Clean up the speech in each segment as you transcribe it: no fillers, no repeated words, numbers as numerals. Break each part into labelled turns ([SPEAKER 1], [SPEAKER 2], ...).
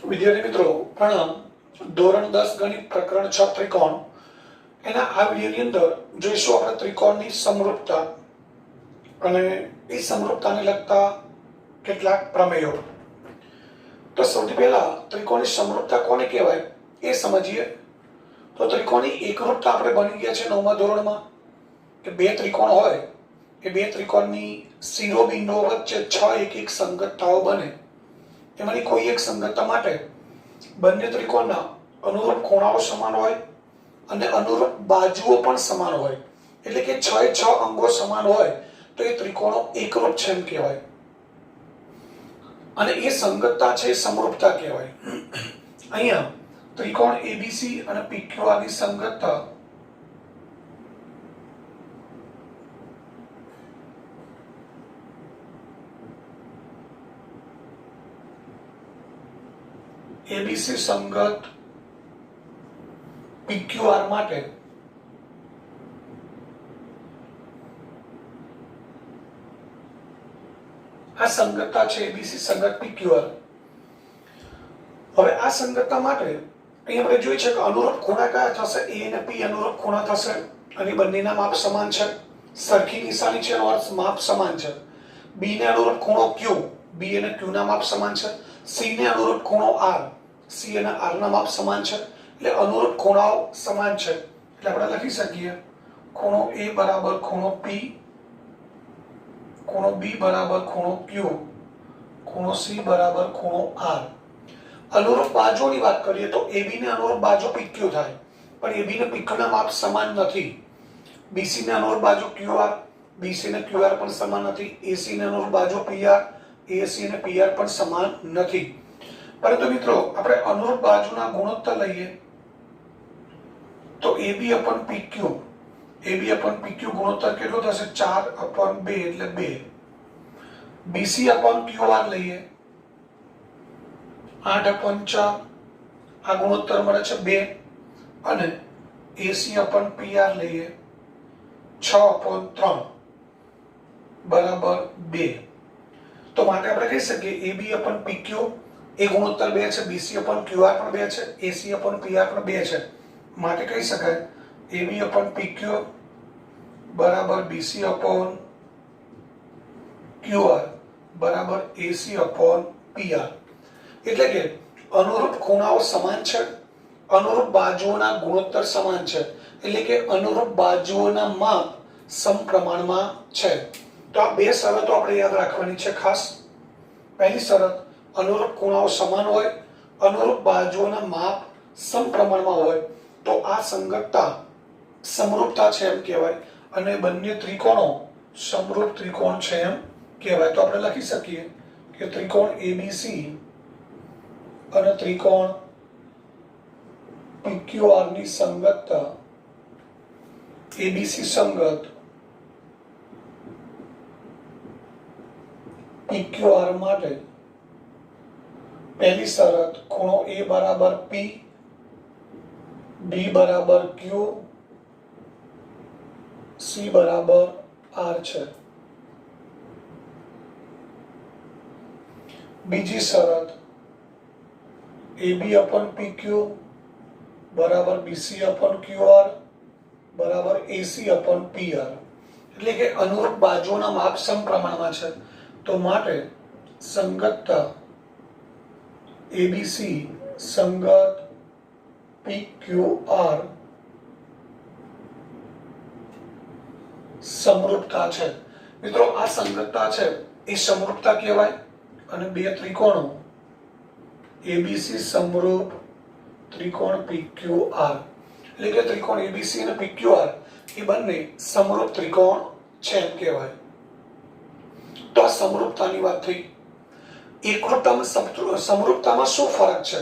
[SPEAKER 1] વિદ્યાર્થી મિત્રો પ્રણામ. ધોરણ 10 ગણિત પ્રકરણ 6 ત્રિકોણ એના આ વિડીયોની અંદર જોઈશું આપણે ત્રિકોણની સમરૂપતા અને એ સમરૂપતાને લગતા કેટલાક પ્રમેયો. તો સૌથી પહેલા ત્રિકોણની સમરૂપતા કોને કહેવાય એ સમજીએ. તો ત્રિકોણની એકરૂપતા આપણે ભણી ગયા છે 9મા ધોરણમાં કે બે ત્રિકોણ હોય એ બે ત્રિકોણની શિરોબિંદુઓ વચ્ચે 6 એક એક સંગતતાઓ બને. એમાંની કોઈ એક સંગતતા માટે બંને ત્રિકોણના અનુરૂપ ખૂણાઓ સમાન હોય અને અનુરૂપ બાજુઓ પણ સમાન હોય, એટલે કે 6 એ 6 અંગો સમાન હોય તો એ ત્રિકોણો એકરૂપ છે એમ કહેવાય. અને એ સંગતતા છે સમરૂપતા કહેવાય. અહીંયા ત્રિકોણ એબીસી અને પીક્યુઆર ની સંગતતા એબીસી સંગત પીક્યુઆર માટે આ સંગતતા છે એબીસી સંગત પીક્યુઆર. હવે આ સંગતતા માટે અહીં આપણે જોઈએ છે કે અનુરૂપ ખૂણા કયા થશે? એ અને પી અનુરૂપ ખૂણા થશે અને બંનેના માપ સમાન છે, સરખી નિશાની છે એનો અર્થ માપ સમાન છે. બી ને અનુરૂપ ખૂણો ક્યુ, બી અને ક્યુ ના માપ સમાન છે. સી ને અનુરૂપ ખૂણો આર, સી અને આર ના માપ સમાન છે. એટલે અનુરૂપ ખૂણાઓ સમાન છે. એટલે આપણે લખી શકીએ ખૂણો એ બરાબર ખૂણો પી, ખૂણો બી બરાબર ખૂણો ક્યુ, ખૂણો સી બરાબર ખૂણો આર. અનુરૂપ બાજુઓની વાત કરીએ તો એબી ને અનુરૂપ બાજુ પીક્યુ થાય, પણ એબી ને પીક્યુ ના માપ સમાન નથી. બીસી ને અનુરૂપ બાજુ ક્યુઆર, બીસી ને ક્યુઆર પણ સમાન નથી. એસી ને અનુરૂપ બાજુ પીઆર, એસી અને પીઆર પણ સમાન નથી. પરંતુ મિત્રો આપણે અનુરૂપ બાજુના ગુણોત્તર લઈએ તો AB upon PQ, AB upon PQ ગુણોત્તર કેટલો થશે? 4 upon 2 એટલે 2. BC upon QR લઈએ 8 upon 4, આ ગુણોત્તર મળે છે 2. અને AC upon PR લઈએ 6 upon 3 બરાબર 2. તો માટે આપણે કહી શકીએ AB upon PQ એ ગુણોત્તર 2 છે, BC upon QR પણ 2 છે, AC upon PR પણ 2 છે. માટે કહી શકાય AB upon PQ બરાબર BC upon QR બરાબર AC upon PR. એટલે કે અનુરૂપ ખૂણાઓ સમાન છે, અનુરૂપ બાજુઓના ગુણોત્તર સમાન છે, એટલે કે અનુરૂપ બાજુઓના માપ સમપ્રમાણમાં છે. તો આ બે શરતો આપણે યાદ રાખવાની છે ખાસ. પહેલી શરત અનુરૂપ ખૂણાઓ સમાન હોય, અનુરૂપ બાજુઓના માપ સમપ્રમાણમાં હોય તો આ સંગતતા સમરૂપતા છે એમ કહેવાય અને બંને ત્રિકોણો સમરૂપ ત્રિકોણ છે એમ કહેવાય. તો આપણે લખી શકીએ કે ત્રિકોણ એબીસી અને ત્રિકોણ પીક્યુઆર ની સંગતતા એબીસી સંગત પીક્યુઆર માટે પહેલી શરત ખૂણો એ બરાબર પી, બી બરાબર ક્યુ, સી બરાબર આર છે. બીજી શરત AB upon PQ બરાબર BC upon QR બરાબર AC upon PR. એટલે કે અનુરૂપ બાજુઓના માપ સમપ્રમાણમાં છે. તો માટે સંગતતા ABC સંગત PQR સમરૂપતા છે. મિત્રો આ સંગતતા છે એ સમરૂપતા કહેવાય અને બે ત્રિકોણો ABC સમરૂપ ત્રિકોણ PQR, એટલે કે ત્રિકોણ ABC અને PQR એ બંને સમરૂપ ત્રિકોણ છે એમ કહેવાય. તો આ સમરૂપતાની વાત થઈ. એકરૂપતામાં સમરૂપતામાં શું ફરક છે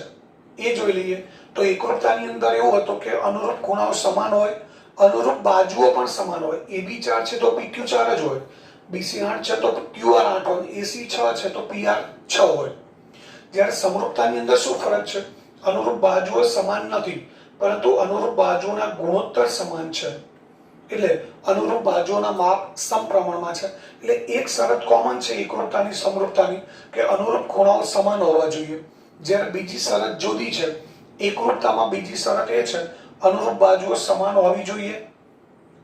[SPEAKER 1] એ જોઈ લઈએ. તો એકરૂપતાની અંદર એવું હતું કે અનુરૂપ ખૂણાઓ સમાન હોય, અનુરૂપ બાજુઓ પણ સમાન હોય. AB 4 છે તો PQ 4 જ હોય, BC 8 છે તો QR 8 હોય, AC 6 છે તો PR 6 હોય. જ્યારે સમરૂપતાની અંદર શું ફરક છે? અનુરૂપ બાજુઓ સમાન નથી પરંતુ અનુરૂપ બાજુઓના ગુણોત્તર સમાન છે. એટલે અનુરૂપ બાજુઓના માપ સમપ્રમાણમાં છે. એટલે એક શરત કોમન છે એકરૂપતાની સમરૂપતાની કે અનુરૂપ ખૂણાઓ સમાન હોવા જોઈએ. જ્યારે બીજી શરત જુદી છે. એકરૂપતામાં બીજી શરત એ છે અનુરૂપ બાજુઓ સમાન હોવી જોઈએ.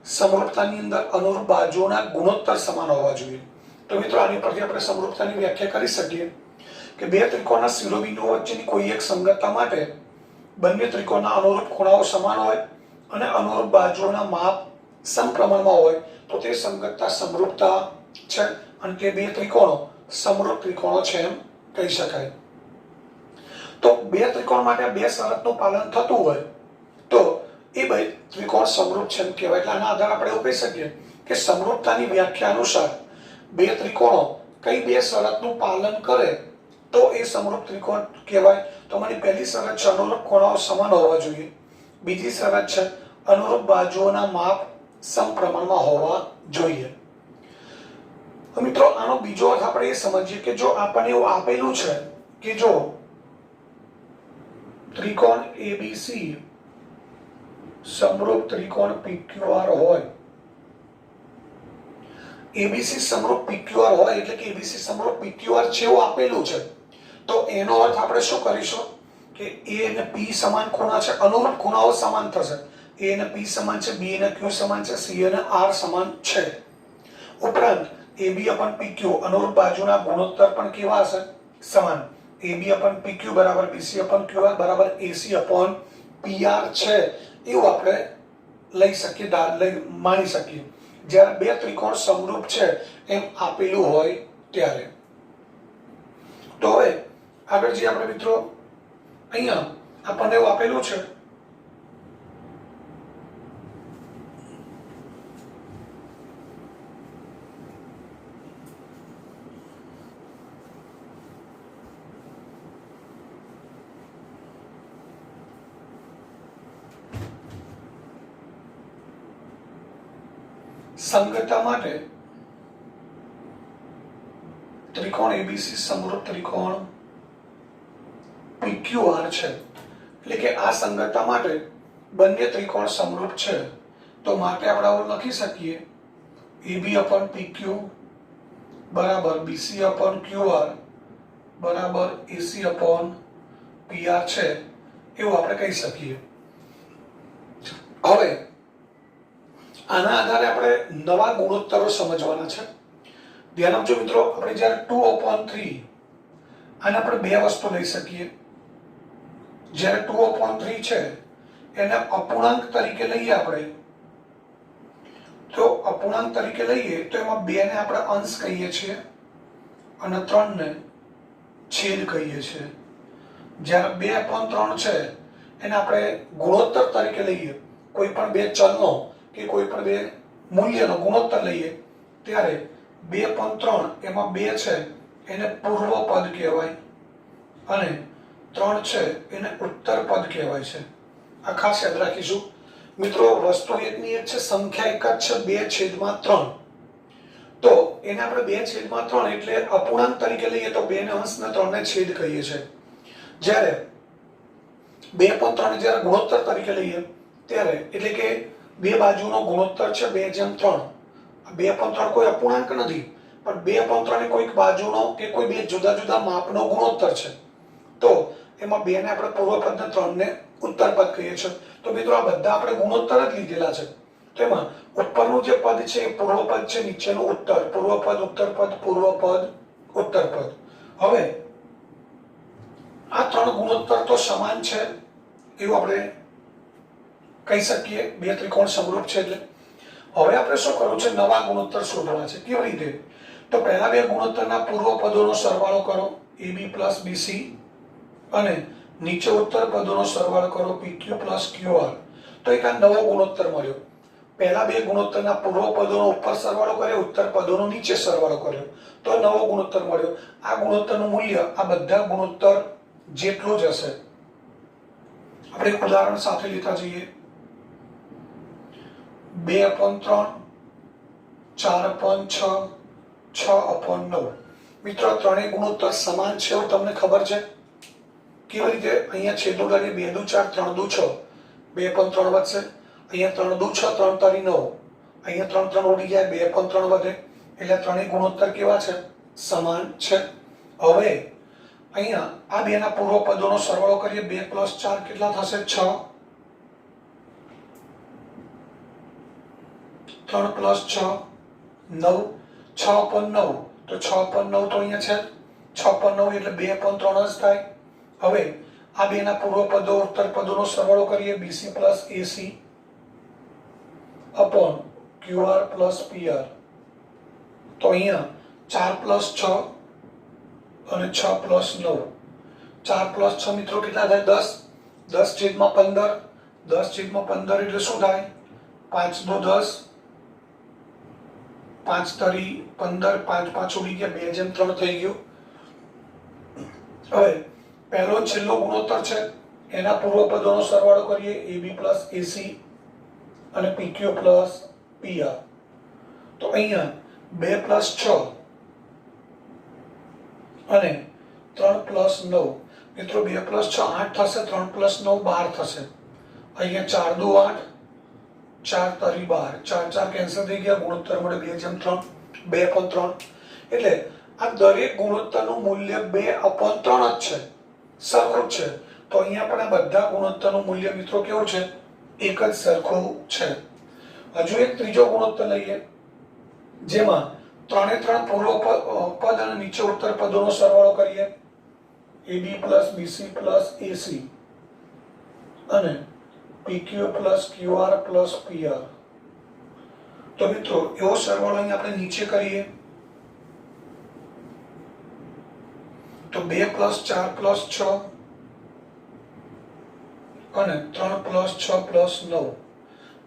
[SPEAKER 1] સમરૂપતાની અંદર અનુરૂપ બાજુઓના ગુણોત્તર સમાન હોવા જોઈએ. તો મિત્રો આની પરથી આપણે સમરૂપતાની વ્યાખ્યા કરી શકીએ કે બે ત્રિકોણના શિરોબિંદુઓ વચ્ચેની કોઈ એક સંગતતા માટે બંને ત્રિકોણના અનુરૂપ ખૂણાઓ સમાન હોય અને અનુરૂપ બાજુઓના માપ સમપ્રમાણમાં હોય તો તે સંગતતા સમરૂપતા છે અને તે બે ત્રિકોણો સમરૂપ ત્રિકોણો છે એમ કહી શકાય. તો બે ત્રિકોણ માટે બે શરતનું પાલન થતું હોય તો એ બે ત્રિકોણ સમરૂપ છે એમ કહેવાય. એટલે આના આધારે આપણે એવું કહી શકીએ કે સમરૂપતાની વ્યાખ્યા અનુસાર બે ત્રિકોણો કઈ બે શરતનું પાલન કરે તો એ સમરૂપ ત્રિકોણ કહેવાય. તો મારી પહેલી શરત છે અનુરૂપ ખૂણાઓ સમાન હોવા જોઈએ. બીજી શરત છે અનુરૂપ બાજુઓના માપ સમપ્રમાણમાં હોવા જોઈએ. તો મિત્રો આનો બીજો અર્થ આપણે એ સમજીએ કે જો આપણને એવું આપેલું છે કે જો ત્રિકોણ ABC સમરૂપ ત્રિકોણ PQR હોય, ABC સમરૂપ PQR હોય એટલે કે ABC સમરૂપ PQR છે એવું આપેલું છે તો એનો અર્થ આપણે શું કરીશું કે A અને P સમાન ખૂણા છે, અનુરૂપ ખૂણાઓ સમાન થશે. A અને P સમાન છે, B અને Q સમાન છે, C અને R સમાન છે. ઉપરાંત AB PQ અનુરૂપ બાજુના ગુણોત્તર પણ કેવા હશે? સમાન. AB PQ બરાબર BC QR બરાબર AC PR છે એવું આપણે લઈ શકીએ, માની શકીએ જ્યારે બે ત્રિકોણ સમરૂપ છે એમ આપેલું હોય ત્યારે. તો હવે આગળ જે આપણે મિત્રો અહીંયા આપણને એવું આપેલું છે સંગતતા માટે ત્રિકોણ ABC સમરૂપ ત્રિકોણ PQR છે એટલે કે આ સંગતતા માટે બંને ત્રિકોણ સમરૂપ છે તો માટે આપણે આવું લખી શકીએ AB PQ બરાબર BC QR બરાબર AC PR છે એવું આપણે કહી શકીએ. હવે આના આધારે આપણે નવા ગુણોત્તરો સમજવાના છે. ધ્યાન આપજો મિત્રો, આપણે જ્યારે 2/3 આને આપણે બે વસ્તુ લઈ શકીએ. જ્યારે 2/3 છે એને અપૂર્ણાંક તરીકે લઈએ આપણે તો અપૂર્ણાંક તરીકે લઈએ તો એમાં 2 ને આપણે અંશ કહીએ છીએ અને 3 ને છેદ કહીએ છીએ. જ્યારે 2/3 છે એને આપણે ગુણોત્તર તરીકે લઈએ, કોઈ પણ બે ચલનો કે કોઈ પણ બે મૂલ્યનો ગુણોત્તર લઈએ ત્યારે 2/3 એમાં 2 છે એને પૂર્વ પદ કહેવાય અને 3 છે એને ઉત્તર પદ કહેવાય છે. આ ખાસ યાદ રાખીશું મિત્રો. વસ્તુ એકની એક છે, સંખ્યા એક જ છે, 2/3 તો એને આપણે 2/3 એટલે અપૂર્ણાંક તરીકે લઈએ તો 2 ને અંશ ને 3 ને છેદ કહીએ છીએ. જ્યારે 2/3 જ્યારે ગુણોત્તર તરીકે લઈએ ત્યારે એટલે કે બે બાજુનો ગુણોત્તર છે 2/3. 2/3 કોઈ અપૂર્ણાંક નથી પણ 2/3 એ કોઈક બાજુનો કે કોઈ બે જુદા જુદા માપનો ગુણોત્તર છે તો એમાં 2 ને આપણે પૂર્વ પદ ને 3 ને ઉત્તર પદ કહીએ છીએ. તો મિત્રો આ બધા આપણે ગુણોત્તર જ લીધેલા છે. તો એમાં ઉપરનું જે પદ છે એ પૂર્વ પદ છે, નીચેનું ઉત્તર, પૂર્વ પદ ઉત્તર પદ, પૂર્વ પદ ઉત્તર પદ. હવે આ ત્રણ ગુણોત્તર તો સમાન છે એવું આપણે કહી શકીએ. બે ત્રિકોણ સમરૂપ છે એટલે હવે આપણે શું કરવું છે? નવા ગુણોત્તર શોધવા છે. કેવી રીતે? તો પહેલા બે ગુણોત્તરના પૂર્વ પદોનો સરવાળો કરો AB + BC અને નીચે ઉત્તર પદોનો સરવાળો કરો PQ + QR. તો એક આ નવો ગુણોત્તર મળ્યો. પહેલા બે ગુણોત્તરના પૂર્વ પદોનો ઉપર સરવાળો કર્યો, ઉત્તર પદોનો નીચે સરવાળો કર્યો તો નવો ગુણોત્તર મળ્યો. આ ગુણોત્તરનું મૂલ્ય આ બધા ગુણોત્તર જેટલું જ હશે. આપણે એક ઉદાહરણ સાથે લેતા જઈએ. 2/3, 4/6, 6/9. મિત્રો ત્રણેય ગુણોત્તર સમાન છે એવું તમને ખબર છે. કેવી રીતે? અહીંયા છેદો કરીએ 2 દુ 4, 3 દુ 6, 2/3 વધશે. અહીંયા 3 દુ 6, 3 તારી 9, અહીંયા 3 ઉડી જાય, 2/3 વધે. એટલે ત્રણેય ગુણોત્તર કેવા છે? સમાન છે. હવે અહીંયા આ બેના પૂર્વ પદોનો સરવાળો કરીએ 2 + 4 કેટલા થશે 6 3 + 6 9 6 પર 9 તો 6 પર 9 તો અહીંયા છે 6 પર 9 એટલે 2 પર 3 જ થાય હવે આ બેના પૂર્વ પદો ઉત્તર પદોનો સરવાળો કરીએ BC + AC upon QR + PR તો અહીંયા 4 + 6 અને 6 + 9 4 + 6 મિત્રો કેટલા થાય 10 10/15 10/15 એટલે શું થાય 5 × 10 5 તરી 15 5 5 ઉડી ગયા 2/3 થઈ ગયું હવે પહેલો છેલ્લો ગુણોત્તર છે એના પૂર્વ પદોનો સરવાળો કરીએ AB + AC અને PQ + PR તો અહીંયા 2 + 6 અને 3 + 9 મિત્રો 2 + 6 8 થશે 3 + 9 12 થશે અહીંયા 4 દુ 8 4 તરી 12 4 4 કેન્સલ થઈ ગયા ગુણોત્તર મળે 2/3 2/3 એટલે આ દરેક ગુણોત્તરનું મૂલ્ય 2/3 જ છે સરખું છે તો અહીંયા પણ આ બધા ગુણોત્તરનું મૂલ્ય મિત્રો કેવું છે એક જ સરખું છે હજુ એક ત્રીજો ગુણોત્તર લઈએ જેમાં 3 એ 3 પૂર્વ પદ અને નીચે ઉત્તર પદોનો સરવાળો કરીએ AB + BC + AC અને PQ + QR + PR તો મિત્રો એવો સરવાળો અહીં આપણે નીચે કરીએ તો 2 + 4 + 6 અને 3 + 6 + 9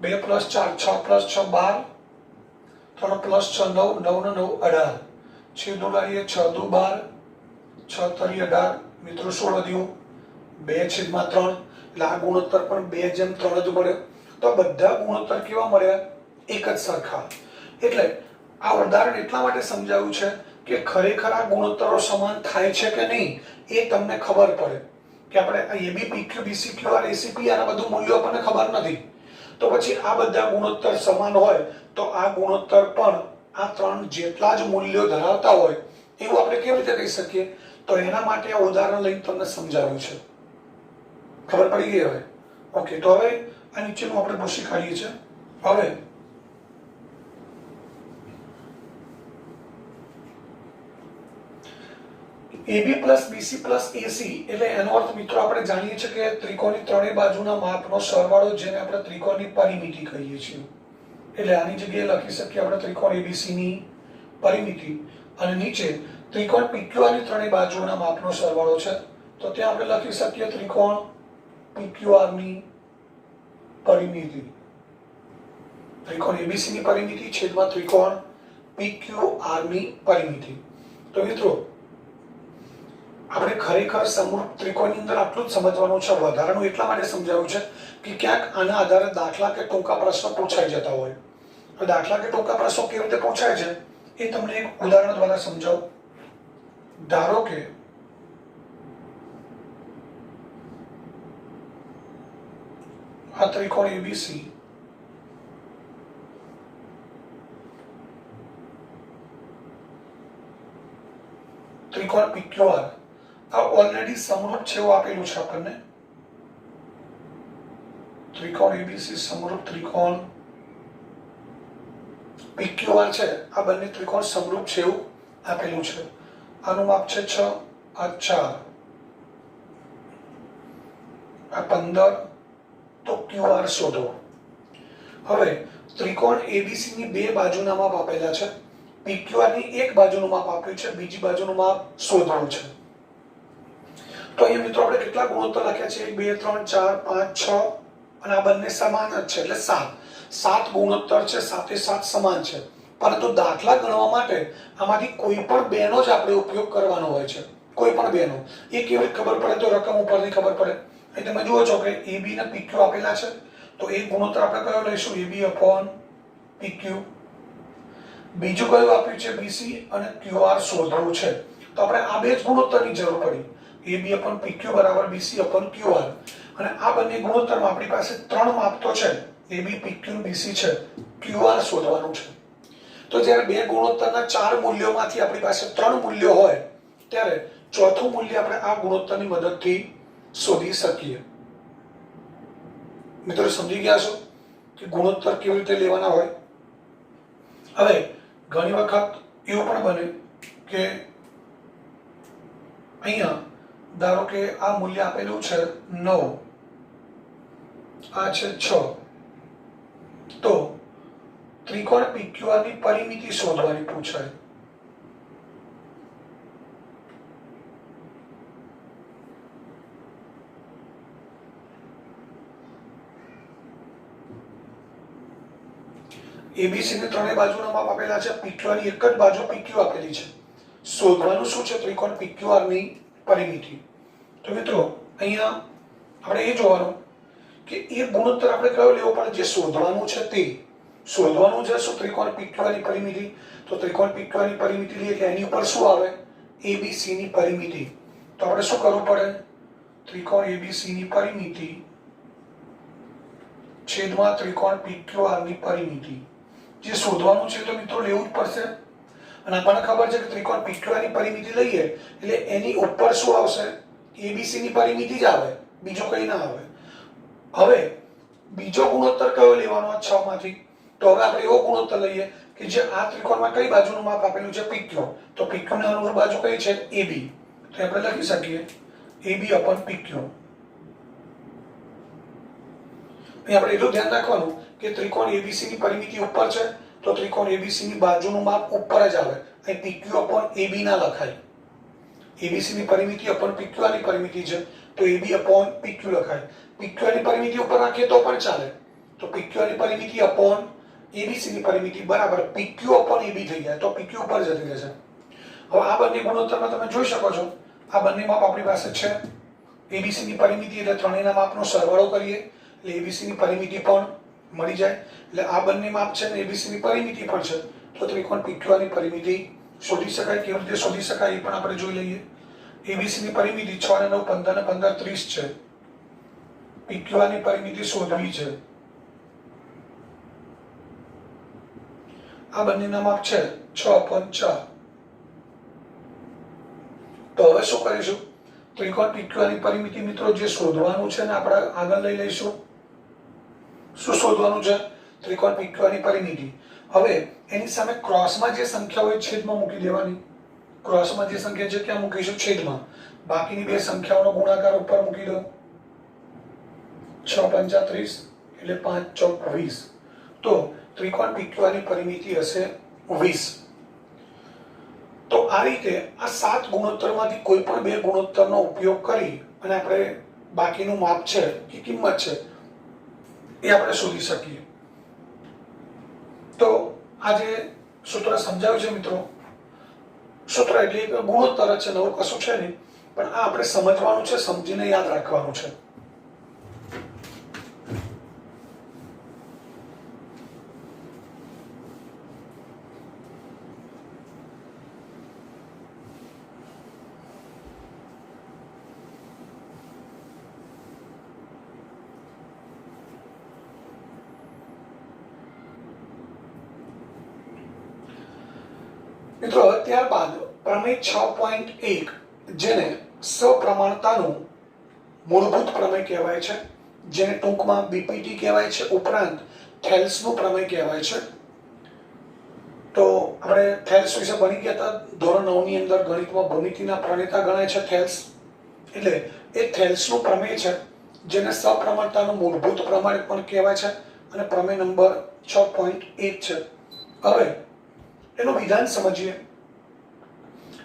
[SPEAKER 1] 2 + 4 6 + 6 12 3 + 6 9 9 ને 9 18 છેદ ઉડાડીએ 6 દુ 12 6 તરી 18 મિત્રો શું વધ્યું 2/3 એટલે આ ગુણોત્તર પણ 2/3 જ મળ્યો તો બધા ગુણોત્તર કેવા મળ્યા એક જ સરખા એટલે આ ઉદાહરણ એટલા માટે સમજાવ્યું છે કે ખરેખર આ ગુણોત્તરો સમાન થાય છે કે નહીં એ તમને ખબર પડે કે આપણે AB PQ BC QR AC PR આ બધું મૂલ્યો આપણને ખબર નથી તો પછી આ બધા ગુણોત્તર સમાન હોય તો આ ગુણોત્તર પણ આ ત્રણ જેટલા જ મૂલ્યો ધરાવતા હોય એવું આપણે કેવી રીતે કહી શકીએ તો એના માટે આ ઉદાહરણ લઈને તમને સમજાવ્યું છે ખબર પડી ગઈ હવે ઓકે તો હવે આ નીચેનું આપણે ભૂસી કાઢીએ છીએ હવે AB + BC + AC એટલે એનો અર્થ મિત્રો આપણે જાણીએ છીએ કે ત્રિકોણની ત્રણેય બાજુના માપનો સરવાળો જેને આપણે ત્રિકોણની પરિમિતિ કહીએ છીએ એટલે આની જગ્યાએ લખી શકીએ આપણે ત્રિકોણ ABC ની પરિમિતિ અને નીચે ત્રિકોણ PQR ની ત્રણેય બાજુના માપનો સરવાળો છે તો ત્યાં આપણે લખી શકીએ ત્રિકોણ PQR ની પરિમિતિ ત્રિકોણ ABC ની પરિમિતિ છેદમાં ત્રિકોણ PQR ની પરિમિતિ તો મિત્રો આપણે ખરેખર સમરૂપ ત્રિકોણની અંદર આટલું જ સમજવાનું છે વધારાનું એટલા માટે સમજાવ્યું છે કે ક્યાંક આના આધારે દાખલા કે ટૂંકા પ્રશ્નો પૂછાઈ જતા હોય તો દાખલા કે ટૂંકા પ્રશ્નો કેવી રીતે પૂછાય છે એ તમને એક ઉદાહરણ દ્વારા સમજાવું ધારો કે આ ત્રિકોણ ABC ત્રિકોણ PQR આ ઓલરેડી સમરૂપ છે એવું આપેલું છે આપણને ત્રિકોણ ABC સમરૂપ ત્રિકોણ PQR છે આ બંને ત્રિકોણ સમરૂપ છે એવું આપેલું છે આનું માપ છે 6 આ 4 આ 15 તો QR શોધો હવે ત્રિકોણ ABC ની બે બાજુના માપ આપેલા છે PQR ની એક બાજુનું માપ આપ્યું છે બીજી બાજુનું માપ શોધવાનું છે તો અહીંયા મિત્રો આપણે કેટલા ગુણોત્તર લખ્યા છે 1 2 3 4 5 6 અને આ બંને સમાન જ છે એટલે 7 ગુણોત્તર છે 7 એ 7 સમાન છે પરંતુ દાખલા ગણવા માટે આમાંથી કોઈ પણ બેનો જ આપણે ઉપયોગ કરવાનો હોય છે કોઈ પણ બેનો એ કેવી રીતે ખબર પડે તો રકમ ઉપરથી ખબર પડે એટલે તમે જુઓ છો કે AB અને PQ આપેલા છે તો એક ગુણોત્તર આપણે કયો લઈશું AB/PQ બીજું કયું આપ્યું છે BC અને QR શોધવું છે તો આપણે આ બે જ ગુણોત્તરની જરૂર પડી AB/PQ = BC/QR અને આ બંને ગુણોત્તરમાં આપણી પાસે ત્રણ માપ તો છે AB PQ BC છે QR શોધવાનું છે તો જ્યારે બે ગુણોત્તરના ચાર મૂલ્યોમાંથી આપણી પાસે ત્રણ મૂલ્યો હોય ત્યારે ચોથું મૂલ્ય આપણે આ ગુણોત્તરની મદદથી શોધી શકીએ. મિત્રો સમજી ગયા છો કે ગુણોત્તર કેવી રીતે લેવાના હોય? હવે ઘણી વખત એવું પણ બને કે અહીંયા ધારો કે આ મૂલ્ય આપેલું છે 9, આ છે 6, તો ત્રિકોણ PQR ની પરિમિતિ શોધવાની પૂછાય. એબીસી ની ત્રણેય બાજુના માપ આપેલા છે, PQR ની એક જ બાજુ PQ આપેલી છે. શોધવાનું શું છે? ત્રિકોણ PQR ની પરિમિતિ. તો મિત્રો અહીંયા આપણે એ જોવાનું કે એ ગુણોત્તર આપણે કયો લેવો પડે જે શોધવાનું છે તે. શોધવાનું છે શું? ત્રિકોણ PQR ની પરિમિતિ. તો ત્રિકોણ PQR ની પરિમિતિ લઈએ એટલે એની ઉપર શું આવે? ABC ની પરિમિતિ. તો આપણે શું કરવું પડે? ત્રિકોણ ABC ની પરિમિતિ છેદમાં ત્રિકોણ PQR ની પરિમિતિ. જે શોધવાનું છે તો મિત્રો લેવું જ પડશે. અને આપણને ખબર છે કે ત્રિકોણ PQR ની પરિમિતિ લઈએ એટલે એની ઉપર શું આવશે? ABC ની પરિમિતિ જ આવે, બીજું કંઈ ના આવે. હવે બીજો ગુણોત્તર કયો લેવાનો 6 માંથી? તો હવે આપણે એવો ગુણોત્તર લઈએ કે જે આ ત્રિકોણમાં કઈ બાજુનું માપ આપેલું છે? PQ. તો PQ ની અનુરૂપ બાજુ કઈ છે? AB. તો આપણે લખી શકીએ AB/PQ. અહીં આપણે એટલું ધ્યાન રાખવાનું કે ત્રિકોણ ABC ની પરિમિતિ ઉપર છે તો ત્રિકોણ ABC ની બાજુનું માપ ઉપર જ આવે. અહીં PQ/AB ના લખાય. ABC ની પરિમિતિ PQR ની પરિમિતિ છે તો AB/PQ લખાય. PQR ની પરિમિતિ ઉપર રાખીએ તો પણ ચાલે. તો PQR ની પરિમિતિ ABC ની પરિમિતિ બરાબર PQ/AB થઈ જાય તો PQ ઉપર જતી રહેશે. હવે આ બંને ગુણોત્તરમાં તમે જોઈ શકો છો આ બંને માપ આપણી પાસે છે. ABC ની પરિમિતિ એટલે ત્રણેયના માપનો સરવાળો કરીએ એટલે ABC ની પરિમિતિ પણ મળી જાય. એટલે આ બંને માપ છે ને ABC ની પરિમિતિ પણ છે તો ત્રિકોણ PQR ની પરિમિતિ શોધી શકાય. કેવી રીતે શોધી શકાય એ પણ આપણે જોઈ લઈએ. ABC ની પરિમિતિ 6 ને 9 15 ને 15 30 છે. PQR ની પરિમિતિ શોધવી છે. આ બંનેના માપ છે 6/4. તો હવે શું કરીશું? ત્રિકોણ PQR ની પરિમિતિ મિત્રો જે શોધવાનું છે ને આપણે આગળ લઈ લઈશું. શું શોધવાનું છે? ત્રિકોણ PQR ની પરિમિતિ. હવે એની સામે ક્રોસમાં જે સંખ્યા હોય છેદમાં મૂકી દેવાની. ક્રોસમાં જે સંખ્યા છે ક્યાં મૂકીશું? છેદમાં. બાકીની બે સંખ્યાઓનો ગુણાકાર ઉપર મૂકી દો. 6×5 = 30 એટલે 5 × 4 = 20. તો ત્રિકોણ PQR ની પરિમિતિ હશે 20. તો આ રીતે આ 7 ગુણોત્તરમાંથી કોઈ પણ બે ગુણોત્તરનો ઉપયોગ કરી અને આપણે બાકીનું માપ છે કે કિંમત છે એ આપણે શોધી શકીએ. તો આજે સૂત્ર સમજાવ્યું છે મિત્રો. સૂત્ર એટલે ગુણોત્તર છે, નવું કશું છે નહીં, પણ આ આપણે સમજવાનું છે, સમજીને યાદ રાખવાનું છે. મિત્રો ત્યારબાદ પ્રમેય 6.1 જેને સપ્રમાણતાનું મૂળભૂત પ્રમેય કહેવાય છે, જેને ટૂંકમાં બીપીટી કહેવાય છે, ઉપરાંત થેલ્સનું પ્રમેય કહેવાય છે. તો આપણે થેલ્સ વિશે ભણી ગયા હતા ધોરણ 9 ની અંદર. ગણિતમાં ભૂમિતિના પ્રણેતા ગણાય છે થેલ્સ. એટલે એ થેલ્સનું પ્રમેય છે જેને સપ્રમાણતાનું મૂળભૂત પ્રમેય પણ કહેવાય છે અને પ્રમેય નંબર 6.1 છે. હવે એનું વિધાન સમજીએ.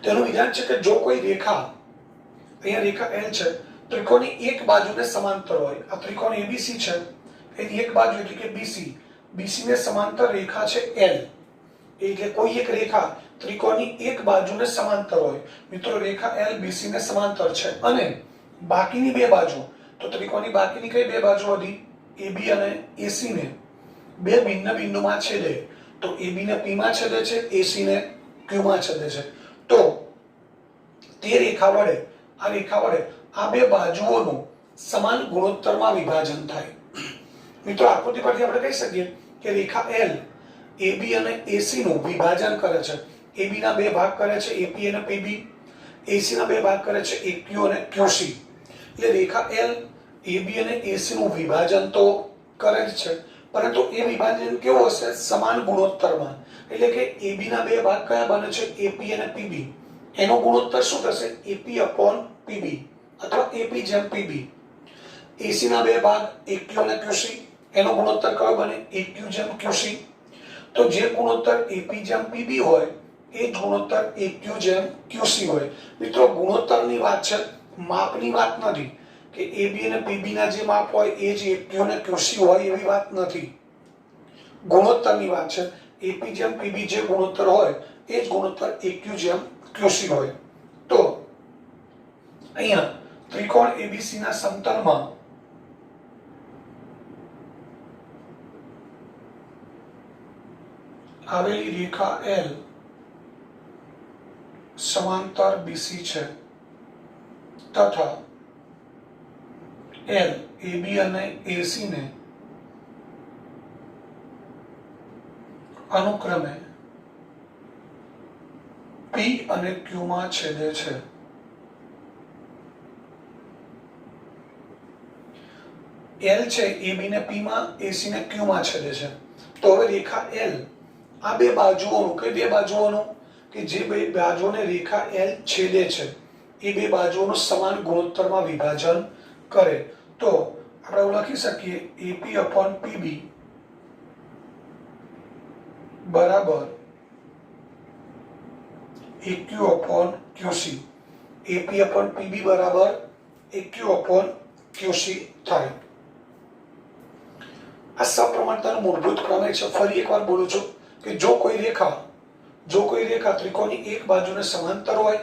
[SPEAKER 1] તેનું વિધાન છે કે જો કોઈ રેખા, અહીંયા રેખા L છે, ત્રિકોણની એક બાજુને સમાંતર હોય. આ ત્રિકોણ ABC છે, એની એક બાજુ એટલે કે BC ને સમાંતર રેખા છે L. એટલે કોઈ એક રેખા ત્રિકોણની એક બાજુને સમાંતર હોય. મિત્રો રેખા L BC ને સમાંતર છે અને બાકીની બે બાજુ, તો ત્રિકોણની બાકીની કઈ બે બાજુ હતી? AB અને AC ને બે ભિન્ન બિંદુમાં છેદે. તો AB ને P માં છેદે છે, AC ને Q માં છેદે છે. તો તે રેખા વડે આ બે બાજુઓનું સમાન ગુણોત્તરમાં વિભાજન થાય. મિત્રો આકૃતિ પરથી આપણે કહી શકીએ કે રેખા L AB અને AC નું વિભાજન કરે છે. AB ના બે ભાગ કરે છે, AP અને PB. એસી ના બે ભાગ કરે છે એક્યુ અને ક્યુસી. એટલે રેખા એલ એબી અને એસી નું વિભાજન તો કરે જ છે, પરંતુ એ વિભાજન કેવું હશે? સમાન ગુણોત્તરમાં. એટલે કે એબી ના બે ભાગ કયા બને છે? એપી અને પીબી. એનો ગુણોત્તર શું થશે? એપી અપોન પીબી અથવા એપી જેમ પીબી. એસી ના બે ભાગ એક્યુ અને ક્યુસી, એનો ગુણોત્તર કયો બને? એક્યુ જેમ ક્યુસી. તો જે ગુણોત્તર એપી જેમ પીબી હોય એ જ ગુણોત્તર એક્યુ જેમ ક્યુસી હોય. મિત્રો ગુણોત્તરની વાત છે, માપની વાત નથી કે એબી અને પીબી ના જે માપ હોય એ જ એક્યુ અને ક્યુસી હોય એવી વાત નથી. ગુણોત્તરની વાત છે. એપી જેમ પીબી જે ગુણોત્તર હોય એ જ ગુણોત્તર એક્યુ જેમ ક્યુસી હોય. તો અહીંયા ત્રિકોણ એબીસી ના સમતલમાં આવેલી રેખા એલ સમાંતર બીસી છે તથા એલ એબી અને એસી ને અનુક્રમે પી અને ક્યુ માં છેદે છે. એલ છે એબી ને પી માં, એસી ને ક્યુ માં છેદે છે. તો હવે રેખા એલ આ બે બાજુઓનું, કઈ બે બાજુઓનું? કે જે બે બાજુઓને રેખા એલ છેદે છે એ બે બાજુઓનું સમાન ગુણોત્તરમાં વિભાજન કરે. તો આપણે એવું લખી શકીએ એપી અપોન પીબી બરાબર AQ upon QC. AP upon PB બરાબર એક્યુ અપોન ક્યુસી થાય. આ સપ્રમાણતાનું મૂળભૂત પ્રમેય છે. ફરી એકવાર બોલું છું કે જો કોઈ રેખા ત્રિકોણની એક બાજુને સમાંતર હોય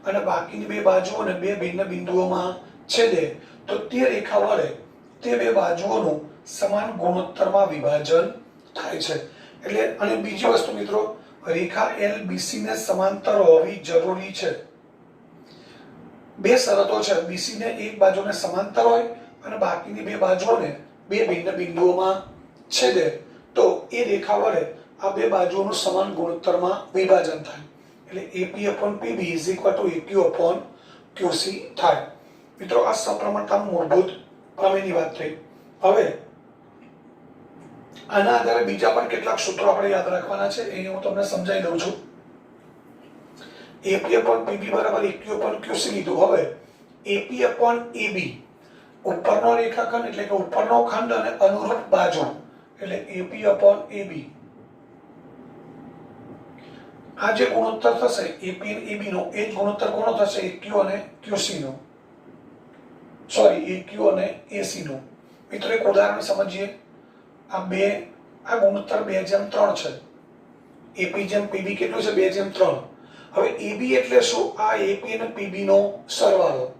[SPEAKER 1] અને બાકીની બે બાજુઓને બે ભિન્ન બિંદુઓમાં છેદે તો તે રેખા વડે તે બે બાજુઓનું સમાન ગુણોત્તરમાં વિભાજન થાય છે. એટલે અને બીજી વસ્તુ મિત્રો, રેખા એલ બીસી ને સમાંતર હોવી જરૂરી છે. બે શરતો છે. બીસી ને એક બાજુને સમાંતર હોય અને બાકીની બે બાજુઓને બે ભિન્ન બિંદુઓમાં છેદે તો એ રેખા વડે આ બે બાજુઓનું સમાન ગુણોત્તરમાં વિભાજન થાય. એટલે AP upon PB is equal to AQ upon QC થાય. મિત્રો આ સપ્રમાણતાનું મૂળભૂત પ્રમેયની વાત થઈ. હવે આના આધારે બીજા પણ કેટલાક સૂત્રો આપણે યાદ રાખવાના છે, એ હું તમને સમજાવી દઉં છું. એપી અપોન પીબી બરાબર એક્યુ અપોન ક્યુસી લીધું. હવે એપી અપોન એબી ઉપરનો રેખાખંડ એટલે કે ઉપરનો ખંડ અને અનુરૂપ બાજુ એટલે એપી અપોન એબી. આ જે ગુણોત્તર થશે એપી અને એબી નો એ જ ગુણોત્તર કોનો થશે? એક્યુ અને ક્યુસી નો. સોરી, એક્યુ અને એસી નો. મિત્રો એક ઉદાહરણ સમજીએ. આ ગુણોત્તર 2:3 છે. એપી જેમ પીબી કેટલું છે? 2:3. હવે એબી એટલે શું? આ એપી અને પીબી નો સરવાળો.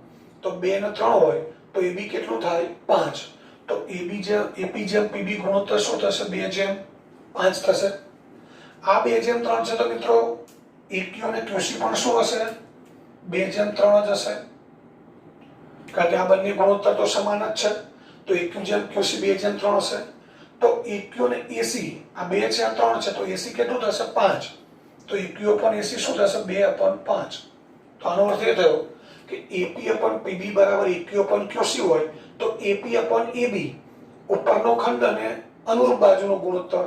[SPEAKER 1] તો 2 અને 3 હોય તો એબી કેટલું થાય? 5. તો એપી જેમ પીબી ગુણોત્તર શું થશે? 2:5 થશે. આ 2:3 છે તો મિત્રો એક્યુ અને ક્યુસી પણ શું હશે? 2:3 જ હશે. કારણ કે આ બંને ગુણોત્તર તો સમાન જ છે. તો એક્યુ જેમ ક્યુસી 2:3 હશે. તો એક્યુ અને એસી આ 2/3 છે તો એસી કેટલું થશે? 5. તો એક્યુ અપોન એસી શું થશે? 2/5. તો આનો અર્થ એ થયો કે એપી અપોન પીબી બરાબર એક્યુ અપોન ક્યુસી હોય તો એપી અપોન એબી ઉપરનો ખંડ અને અનુરૂપ બાજુનો ગુણોત્તર,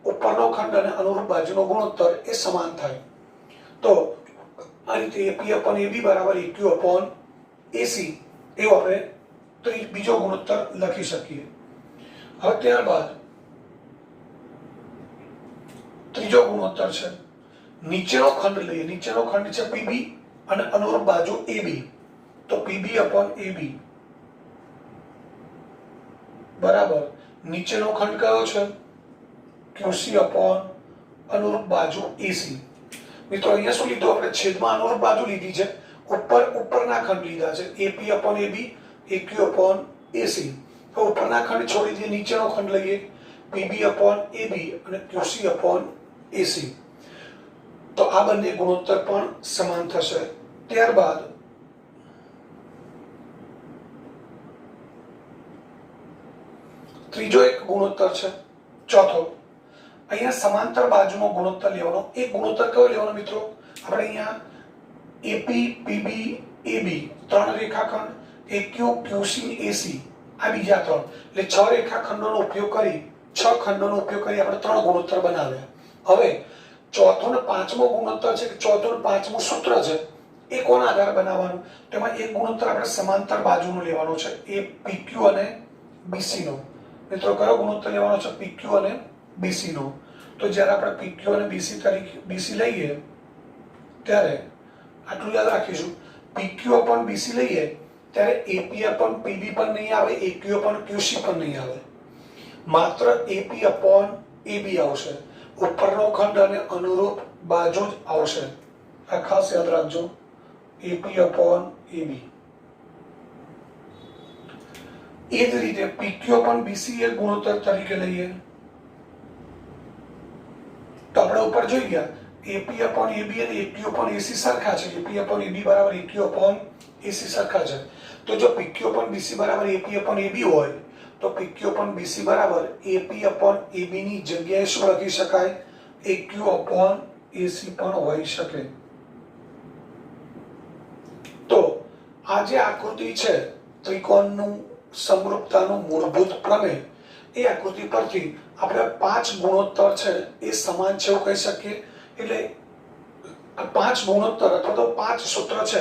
[SPEAKER 1] ઉપરનો ખંડ અને અનુરૂપ બાજુનો ગુણોત્તર એ સમાન થાય. તો આ રીતે એપી અપોન એબી બરાબર એક્યુ અપોન એસી એવો આપણે બીજો ગુણોત્તર લખી શકીએ. હવે ત્યારબાદ ત્રીજો ગુણોત્તર છે. નીચેનો ખંડ લઈએ. નીચેનો ખંડ છે પીબી અને અનુરૂપ બાજુ એબી. તો પીબી અપોન એબી બરાબર નીચેનો ખંડ કયો છે? ક્યુસી અપોન અનુરૂપ બાજુ એસી. મિત્રો અહીંયા શું લીધું આપણે? છેદમાં અનુરૂપ બાજુ લીધી છે. ઉપરના ખંડ લીધા છે. એપી અપોન એબી, એક્યુ અપોન એસી. તો ઉપરના ખંડ છોડી દઈએ, નીચેનો ખંડ લઈએ. પીબી અપોન એબી અને ક્યુસી અપોન એસી. તો આ બંને ગુણોત્તર પણ સમાન થશે. ત્યારબાદ ત્રીજો એક ગુણોત્તર છે, ચોથો. અહીંયા સમાંતર બાજુનો ગુણોત્તર લેવાનો. એક ગુણોત્તર કયો લેવાનો મિત્રો? આપણે અહીંયા એપી પીબી એબી 3 રેખાખંડ, એક્યુ ક્યુસી એસી આ બીજા 3, એટલે 6 રેખાખંડોનો ઉપયોગ કરી 6 ખંડોનો ઉપયોગ કરી આપણે 3 ગુણોત્તર બનાવ્યા. હવે ચોથો ને પાંચમો ગુણોત્તર છે, ચોથો ને પાંચમું સૂત્ર છે, એ કોના આધારે બનાવવાનું? તેમાં એક ગુણોત્તર આપણે સમાંતર બાજુનો લેવાનો છે, એ પીક્યુ અને બીસી નો. મિત્રો કયો ગુણોત્તર લેવાનો છે? પીક્યુ અને બીસી નો. તો જ્યારે આપણે પીક્યુ અને બીસી લઈએ ત્યારે આટલું યાદ રાખીશું, પીક્યુ અપોન બીસી લઈએ ત્યારે એપી અપોન પીબી પણ નહીં આવે, એક્યુ અપોન ક્યુસી પણ નહીં આવે, માત્ર એપી અપોન એબી આવશે. ઉપરનો ખંડ અને અનુરૂપ બાજુ જ આવશે. આ ખાસ યાદ રાખજો, એપી અપોન એબી. એ જ રીતે પીક્યુ અપોન બીસી એ ગુણોત્તર તરીકે લઈએ તો આપણે ઉપર જોઈ ગયા એપી અપોન એબી અને એક્યુ અપોન એસી સરખા છે. એપી અપોન એબી બરાબર એક્યુ અપોન એસી સરખા છે. તો જો પીક્યુ અપોન બીસી બરાબર એપી અપોન એબી હોય તો પીક્યુ અપોન બીસી બરાબર એપી અપોન એબી ની જગ્યાએ શું લખી શકાય? એક્યુ અપોન એસી પણ હોઈ શકે. તો આ જે આકૃતિ છે ત્રિકોણનું સમરૂપતાનું મૂળભૂત પ્રમેય, એ આકૃતિ પરથી આપણે 5 ગુણોત્તર છે એ સમાન છે એવું કહી શકીએ. એટલે આ 5 ગુણોત્તર અથવા તો 5 સૂત્ર છે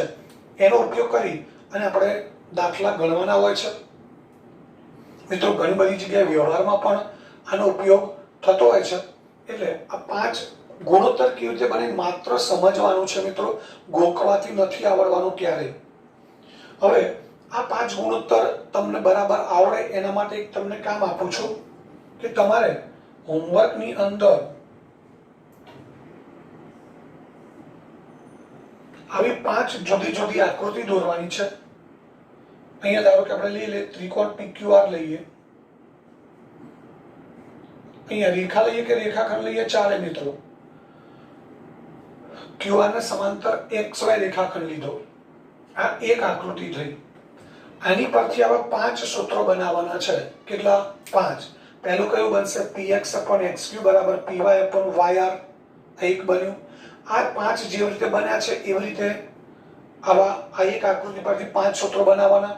[SPEAKER 1] એનો ઉપયોગ કરી અને આપણે દાખલા ગણવાના હોય છે. મિત્રો ઘણી બધી જગ્યાએ વ્યવહારમાં પણ આનો ઉપયોગ થતો હોય છે. એટલે આ 5 ગુણોત્તર કેવી રીતે બને માત્ર સમજવાનું છે મિત્રો, ગોખવાથી નથી આવડવાનું ક્યારેય. હવે આ 5 ગુણોત્તર તમને બરાબર આવડે એના માટે એક તમને કામ આપું છું કે તમારે હોમવર્કની અંદર આવી 5 જુદી જુદી આકૃતિ દોરવાની છે. અહીંયા ધારો કે આપણે લઈએ ત્રિકોણ PQR લઈએ, અહીંયા રેખા લઈએ કે રેખાખંડ લઈએ ચાલે મિત્રો. QR ને સમાંતર XY રેખાખંડ લીધો, આ એક આકૃતિ થઈ. આની પરથી આવા 5 સૂત્રો બનાવવાના છે. કેટલા? 5. પહેલું કયું બનશે? px upon xq બરાબર py upon yr. એક બન્યું. આ 5 જેવી રીતે બન્યા છે એવી રીતે આવા આ એક આકૃતિ પરથી 5 સૂત્રો બનાવવાના.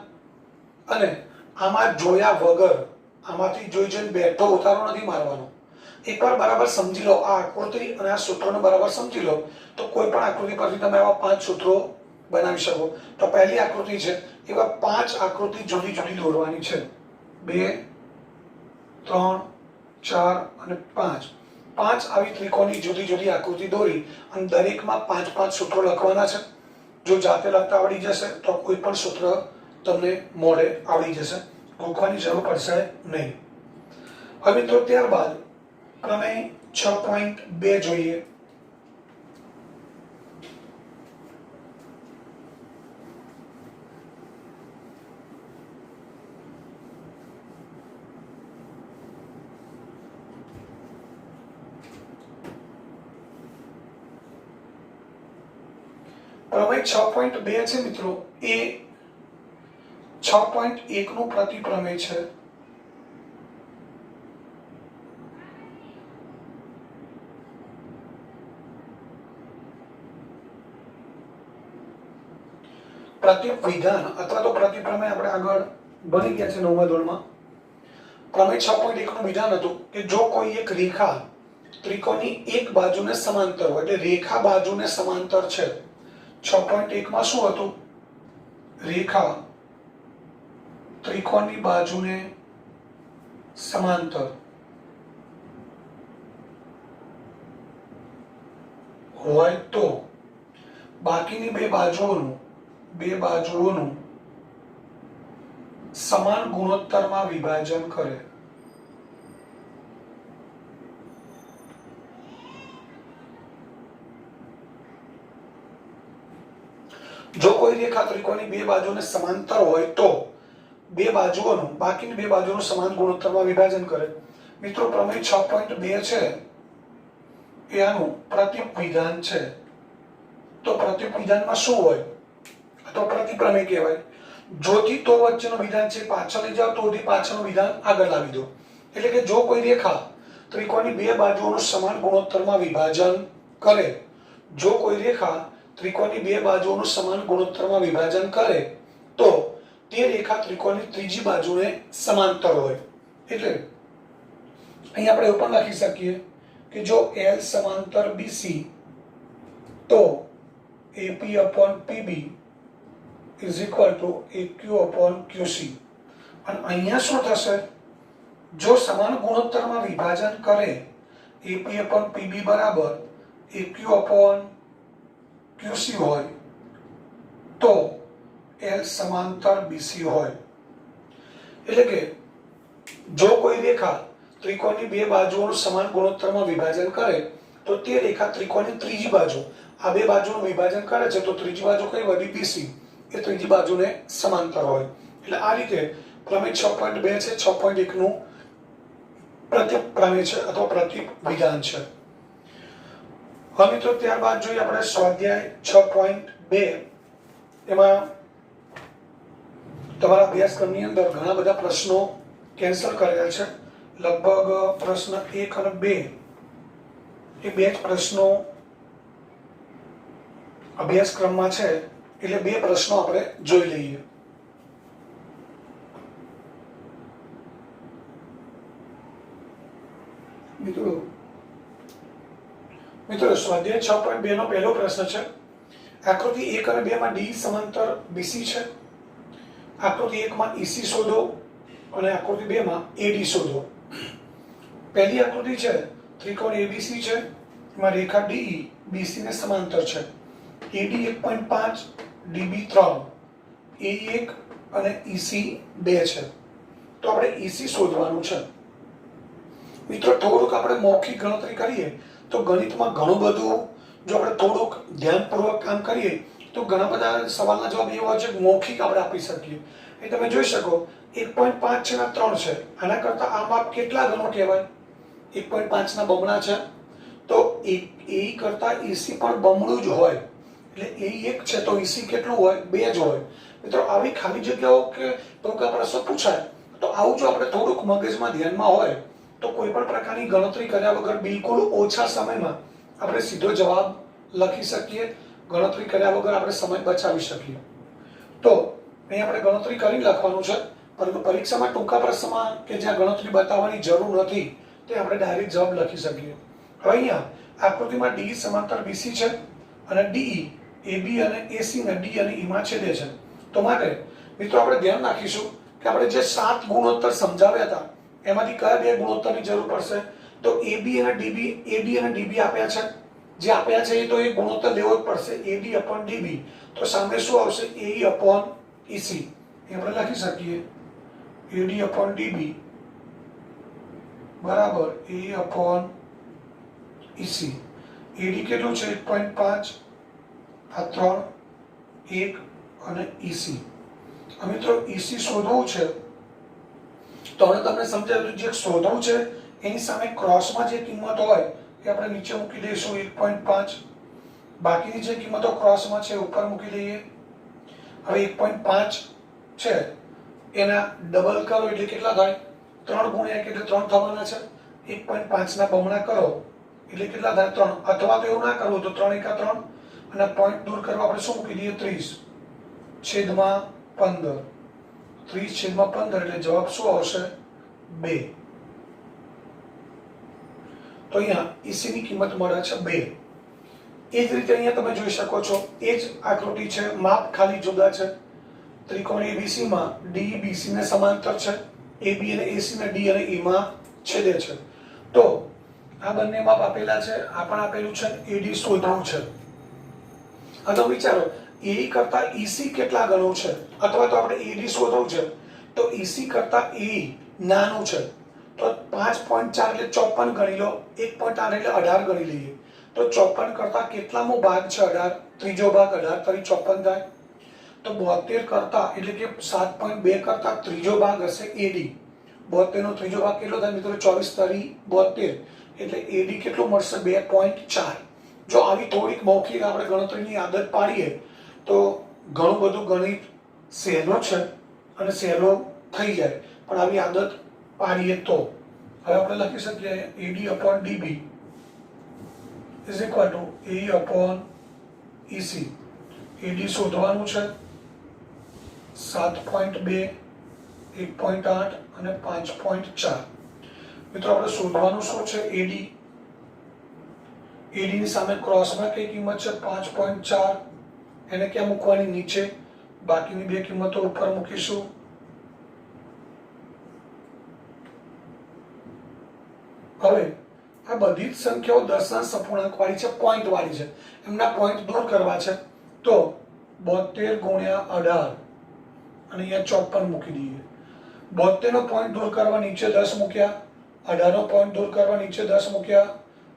[SPEAKER 1] અને આમાં જોયા વગર, આમાંથી જોઈ જોઈને બેઠો ઉતારો નથી મારવાનો. એકવાર બરાબર સમજી લો આ આકૃતિ અને આ સૂત્રોને બરાબર સમજી લો તો કોઈ પણ આકૃતિ પરથી તમે આવા 5 સૂત્રો બનાવી શકો. તો પહેલી આકૃતિ છે એવા 5 આકૃતિ જુદી જુદી દોરવાની છે. 2 3 4 અને 5. 5 આવી ત્રિકોણની જુદી જુદી આકૃતિ દોરી અને દરેકમાં 5-5 સૂત્રો લખવાના છે. જો જાતે લખતા આવડી જશે તો કોઈ પણ સૂત્ર તમને મોઢે આવડી જશે, ગોખવાની જરૂર પડશે નહીં. હવે મિત્રો ત્યારબાદ પ્રમેય 6.2 જોઈએ. પ્રમેય 6.2 છે મિત્રો, એ 6.1 નું પ્રતિપ્રમેય છે. પ્રતિવિધાન અથવા તો પ્રતિપ્રમેય આપણે આગળ ભણી ગયા છે 9મા ધોરણમાં. પ્રમેય 6.1 નું વિધાન હતું કે જો કોઈ એક રેખા ત્રિકોણની એક બાજુને સમાંતર હોય, એટલે રેખા બાજુને સમાંતર છે. 6.1 માં શું હતું? રેખા ત્રિકોણની બાજુને સમાંતર હોય તો બાકીની બે બાજુઓનું સમાન ગુણોત્તરમાં વિભાજન કરે. જો કોઈ રેખા ત્રિકોણની બે બાજુને સમાંતર હોય તો બાકીની બે બાજુનું સમાન ગુણોત્તરમાં વિભાજન કરે. મિત્રો પ્રમેય 6.2 છે એ આનું પ્રતિવિધાન છે. તો પ્રતિવિધાનમાં શું હોય? તો પ્રતિપ્રમેય કહેવાય. જોથી તો વચ્ચેનું વિધાન છે પાછળ લઈ જાઓ, તોથી પાછળનું વિધાન આગળ લાવી દો. એટલે કે જો કોઈ રેખા ત્રિકોણની બે બાજુઓનું સમાન ગુણોત્તરમાં વિભાજન કરે, જો કોઈ રેખા ત્રિકોણની બે બાજુઓનું સમાન ગુણોત્તરમાં વિભાજન કરે તો તે રેખા ત્રિકોણની ત્રીજી બાજુને સમાંતર હોય. એટલે અહીં આપણે એવું પણ લખી શકીએ કે જો L સમાંતર BC તો AP upon PB is equal to AQ upon QC. અને અહીંયા શું થશે? જો સમાન ગુણોત્તરમાં વિભાજન કરે AP upon PB બરાબર AQ upon QC હોય તો L સમાંતર BC હોય. એટલે કે જો કોઈ રેખા ત્રિકોણની બે બાજુઓનું સમાન ગુણોત્તરમાં વિભાજન કરે તો તે રેખા ત્રિકોણની ત્રીજી બાજુ, આ બે બાજુનું વિભાજન કરે છે તો ત્રીજી બાજુ કઈ વધી? BC. એ ત્રીજી બાજુને સમાંતર હોય. એટલે આ રીતે પ્રમેય 6.2 છે, 6.1 નું પ્રમેય છે અથવા પ્રતિવિધાન છે. હવે મિત્રો ત્યારબાદ જોઈએ આપણે સ્વાધ્યાય 6.2. એમાં તમારા અભ્યાસક્રમની અંદર ઘણા બધા પ્રશ્નો કેન્સલ કરેલા છે. લગભગ પ્રશ્ન 1 અને 2 એ બે જ પ્રશ્નો અભ્યાસક્રમમાં છે, એટલે બે પ્રશ્નો આપણે જોઈ લઈએ. મિત્રો સ્વાધ્યાય 6.2 નો પહેલો પ્રશ્ન છે. આકૃતિ 1 અને 2 માં D સમાંતર BC છે. આકૃતિ 1 માં EC શોધો અને આકૃતિ 2 માં AD શોધો. પહેલી આકૃતિ છે ત્રિકોણ ABC છે, એમાં રેખા DE BC ને સમાંતર છે. AD 1.5, DB 3, AE 1 અને EC 2 છે. તો આપણે EC શોધવાનું છે. મિત્રો થોડુંક આપણે મૌખિક ગણતરી કરીએ તો ગણિતમાં ઘણું બધું, જો આપણે થોડુંક ધ્યાનપૂર્વક કામ કરીએ તો ઘણા બધા સવાલના જવાબ એવા છે કે મૌખિક આપણે આપી શકીએ. એ તમે જોઈ શકો 1.5 છે ના 3 છે. આના કરતા આ માપ કેટલા ગણો કહેવાય? 1.5 ના બમણા છે તો AE કરતા EC પણ બમણું જ હોય. એટલે AE 1 છે તો EC કેટલું હોય? 2 જ હોય. મિત્રો આવી ખાલી જગ્યાઓ કે ટૂંકા પ્રશ્નો પૂછાય તો આવું જો આપણે થોડુંક મગજમાં ધ્યાનમાં હોય તો કોઈ પણ પ્રકારની ગણતરી કર્યા વગર બિલકુલ ઓછા સમયમાં આપણે સીધો જવાબ લખી શકીએ. ગણતરી કર્યા વગર આપણે સમય બચાવી શકીએ. તો અહીં આપણે ગણતરી કરીને લખવાનું છે, પરંતુ પરીક્ષામાં ટૂંકા પ્રશ્નમાં કે જ્યાં ગણતરી બતાવવાની જરૂર નથી તે આપણે ડાયરેક્ટ જવાબ લખી શકીએ. હવે અહીંયા આકૃતિમાં D સમાંતર BC છે અને DE AB અને AC ને D અને E માં છેદે છે. તો માટે મિત્રો આપણે ધ્યાન રાખીશું કે આપણે જે 7 ગુણોત્તર સમજાવ્યા હતા એમાંથી કયા બે ગુણોત્તરની જરૂર પડશે? તો AB અને DB, AD અને DB આપ્યા છે. જે આપ્યા છે એ તો એ ગુણોત્તર લેવો જ પડશે, AD upon DB. તો સામે શું આવશે? AE upon EC. એ આપણે લખી શકીએ AD upon DB બરાબર AE upon EC. AD કેટલું છે? 1.5, આ 3, 1 અને EC. મિત્રો EC શોધવું છે તો હવે તમને સમજાવ્યું જે શોધવું છે એની સામે ક્રોસમાં જે કિંમત હોય એ આપણે નીચે મૂકી દઈશું 1.5. બાકીની જે કિંમતો ક્રોસમાં છે ઉપર મૂકી દઈએ. હવે 1.5 છે એના ડબલ કરો એટલે કેટલા થાય? 3 ગુણ્યા એટલે 3 થવાના છે. 1.5 ના બમણા કરો એટલે કેટલા થાય? 3. અથવા તો એવું ના કરવું તો 3 એકા 3 અને પોઈન્ટ દૂર કરવા આપણે શું મૂકી દઈએ? 30 છેદમાં 15. 30 છેદમાં 15 એટલે જવાબ શું આવશે? 2. તો અહીંયા EC ની કિંમત મળે છે 2. એ જ રીતે અહીંયા તમે જોઈ શકો છો એ જ આકૃતિ છે, માપ ખાલી જુદા છે. ત્રિકોણ ABC માં D BC ને સમાંતર છે, AB અને AC ને D અને E માં છેદે છે. તો આ બંને માપ આપેલા છે, આ પણ આપેલું છે, AD શોધવું છે. હવે તો વિચારો AE કરતા EC કેટલા ગણું છે, અથવા તો આપણે AD શોધવું છે તો EC કરતા AE નાનું છે. તો 5.4 એટલે 54 ગણી લો, 1.8 એટલે 18 ગણી લઈએ. તો 54 કરતા કેટલામો ભાગ છે? 18. ત્રીજો ભાગ 18 તરી 54 થાય. તો 72 કરતા એટલે કે 7.2 કરતા ત્રીજો ભાગ હશે AD. 72 નો ત્રીજો ભાગ કેટલો થાય મિત્રો? 24 તરી 72 એટલે AD કેટલું મળશે? 2.4. જો આવી થોડીક મૌખિક આપણે ગણતરીની આદત પાડીએ તો ઘણું બધું ગણિત સહેલું છે અને સહેલો થઈ જાય. પણ આવી આદત પાડીએ તો હવે આપણે લખી શકીએ AD upon DB is equal to AE upon EC AD શોધવાનું છે 7.2 1.8 અને 5.4 મિત્રો આપણે શોધવાનું શું છે એડી એડી ની સામે ક્રોસમાં કઈ કિંમત છે 5.4 એને ક્યાં મૂકવાની નીચે બાકીની બે કિંમતો ઉપર મૂકીશું હવે આ બધી જ સંખ્યાઓ દશાંશ અપૂર્ણાંક વાળી છે પોઈન્ટ વાળી છે એમના પોઈન્ટ દૂર કરવા છે તો 72 ગુણ્યા 18 અને અહીંયા 54 મૂકી દઈએ 72 નો પોઈન્ટ દૂર કરવા નીચે 10 મૂક્યા 18 નો પોઈન્ટ દૂર કરવા નીચે 10 મૂક્યા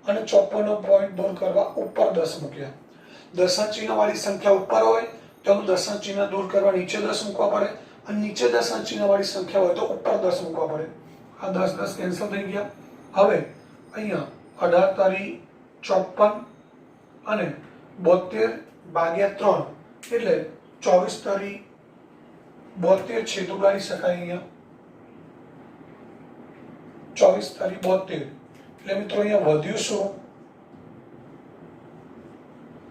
[SPEAKER 1] અને 54 નો પોઈન્ટ દૂર કરવા ઉપર 10 મૂક્યા દશાંશ ચિહ્ન વાળી સંખ્યા ઉપર હોય તો એનું દશાંશ ચિહ્ન દૂર કરવા નીચે 10 મૂકવા પડે અને નીચે દશાંશ ચિહ્ન વાળી સંખ્યા હોય તો ઉપર 10 મૂકવા પડે આ 10 10 કેન્સલ થઈ ગયા હવે અહીંયા 18 તારી 54 અને 72 ભાગ્યા 3 એટલે 24 તારી 72 છેદ ઉડાડી શકાય અહીંયા 24 તારી 72 એટલે મિત્રો અહીંયા વધ્યું શું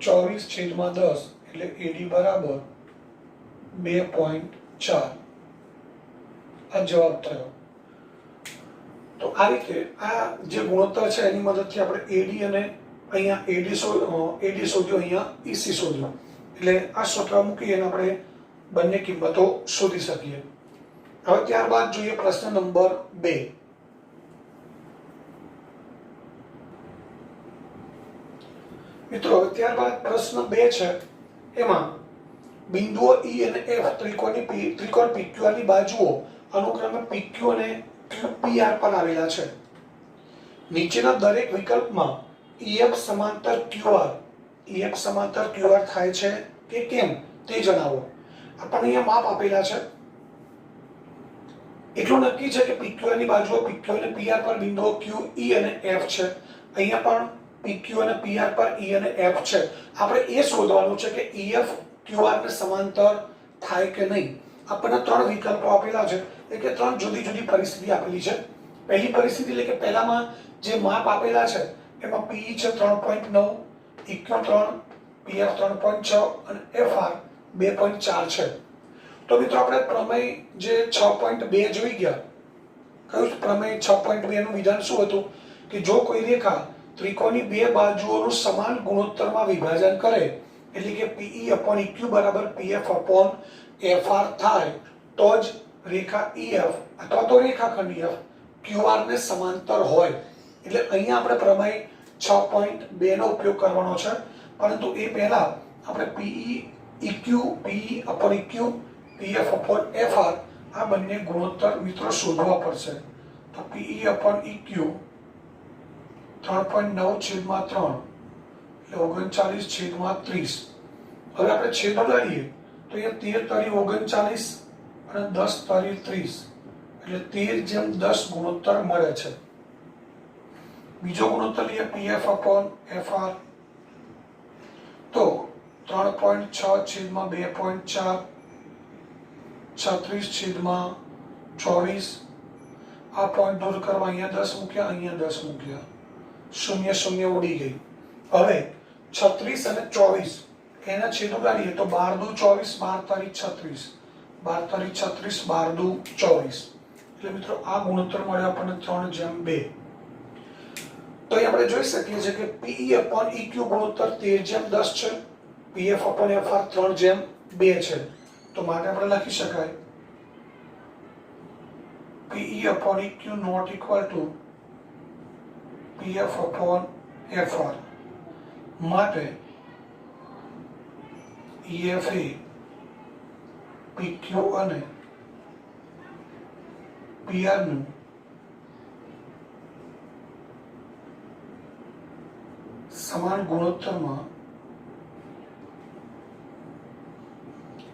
[SPEAKER 1] 24 છેદમાં 10 એટલે એડી બરાબર 2.4 આ જવાબ થયો તો આ રીતે આ જે ગુણોત્તર છે એની મદદથી આપણે એડી અને અહીંયા એડી શોધ્યો અહીંયા ઈસી શોધ્યો એટલે આ સૂત્ર મૂકી અને આપણે બંને કિંમતો શોધી શકીએ હવે ત્યારબાદ જોઈએ પ્રશ્ન નંબર 2 મિત્રો ત્યારબાદ પ્રશ્ન 2 છે એમાં બિંદુઓ E અને F ત્રિકોણ PQR ની બાજુઓ અનુક્રમે PQ અને QR પર આવેલા છે નીચેના દરેક વિકલ્પમાં EF સમાંતર QR થાય છે કે કેમ તે જણાવો આપણને અહીંયા માપ આપેલા છે એટલું નક્કી છે કે PQ ની બાજુઓ PQ અને PR પર બિંદુઓ Q E અને F છે અહીંયા પણ PQ અને PR પર E અને F છે આપણે એ શોધવાનું છે કે EF QR ને સમાંતર થાય કે નહીં આપણને ત્રણ વિકલ્પો આપેલા છે એટલે ત્રણ જુદી જુદી પરિસ્થિતિ આપેલી છે પહેલી પરિસ્થિતિ એટલે કે પહેલામાં જે માપ આપેલા છે એમાં PE છે 3.9 EQ 3 PF 3.6 અને FR 2.4 છે તો મિત્રો આપણે પ્રમેય જે 6.2 જોઈ ગયા કયું પ્રમેય 6.2 નું વિધાન શું હતું કે જો કોઈ રેખા ત્રિકોણની બે બાજુઓનું સમાન ગુણોત્તરમાં વિભાજન કરે એટલે કે PE/EQ બરાબર PF/FR થાય તો જ રેખા EF અથવા તો રેખાખંડ EF QR ને સમાંતર હોય એટલે અહીંયા આપણે પ્રમેય 6.2 નો ઉપયોગ કરવાનો છે પરંતુ એ પહેલા આપણે PE/EQ PF/FR આ બંને ગુણોત્તર મિત્રો શોધવા પડશે તો PE/EQ 3.9 છેદમાં 3 એટલે 39 છેદમાં 30 હવે આપણે છેદ ઉડાડીએ તો અહીંયા 13 તારી 39 અને 10 તારી 30 એટલે 13:10 ગુણોત્તર મળે છે બીજો ગુણોત્તર લઈએ PF/FR તો 3.6 છેદમાં 2.4 36 છેદમાં 24 આ પોઈન્ટ દૂર કરવા અહીંયા 10 મૂક્યા અહીંયા 10 મૂક્યા શૂન્ય શૂન્ય ઉડી ગઈ હવે 36 અને 24 એના છેદ ઉડાડીએ તો 12 દુ 24 12 તારી 36 12 તારી 36 12 દુ 24 એટલે મિત્રો આ ગુણોત્તર મળ્યો આપણને 3:2 તો અહીં આપણે જોઈ શકીએ છીએ કે PE/EQ ગુણોત્તર 13:10 છે PF/FR 3:2 છે તો માટે આપણે લખી શકાય PE/EQ not equal to PF/FR માટે EF એ PQ અને PR નું સમાન ગુણોત્તરમાં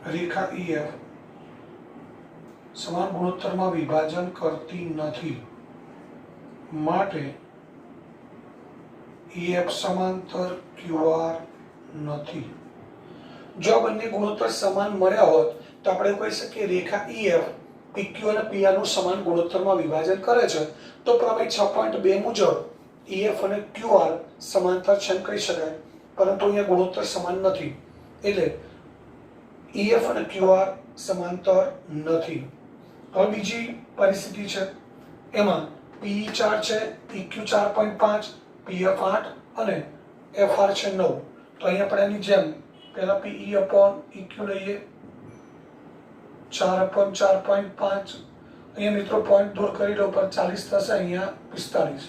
[SPEAKER 1] રેખા EF સમાન ગુણોત્તરમાં વિભાજન કરતી નથી માટે EF સમાંતર QR નથી જો બંને ગુણોત્તર સમાન મળ્યા હોત તો આપણે કહી શકીએ રેખા EF PQ અને PR નું સમાન ગુણોત્તરમાં વિભાજન કરે છે તો પ્રમેય 6.2 મુજબ EF અને QR સમાંતર છે એમ કહી શકાય પરંતુ અહીંયા ગુણોત્તર સમાન નથી, એટલે EF અને QR સમાંતર નથી. હવે બીજી પરિસ્થિતિ છે, એમાં PE 4 છે, PQ 4.5, PF 8 અને FR છે 9. તો અહીંયા આપણે એની જેમ પહેલા PE upon EQ લઈએ, 4 upon 4.5. અહીંયા મિત્રો પોઈન્ટ દૂર કરી લો, પર 40 થશે, અહીંયા 45.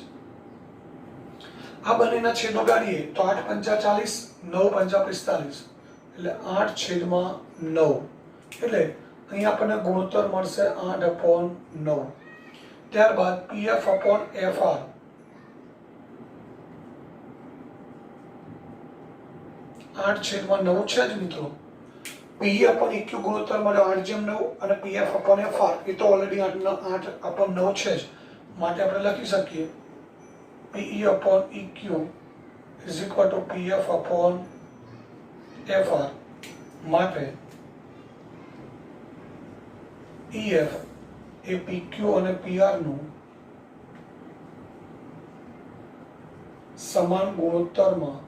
[SPEAKER 1] આ બંનેના છેદો ગાડીએ તો 8 પંચા 40, 9 પંચા 45, એટલે 8/9. એટલે અહીંયા આપણને ગુણોત્તર મળશે 8/9. ત્યારબાદ PF upon FR, 8/9 છે જ મિત્રો. PE upon EQ ગુણોત્તર મળ્યો 8/9 અને PF upon FR એ તો ઓલરેડી 8/9 છે જ, માટે આપણે લખી શકીએ PE upon EQ is equal to PF upon FR. માટે EF એ PQ અને PR નું સમાન ગુણોત્તરમાં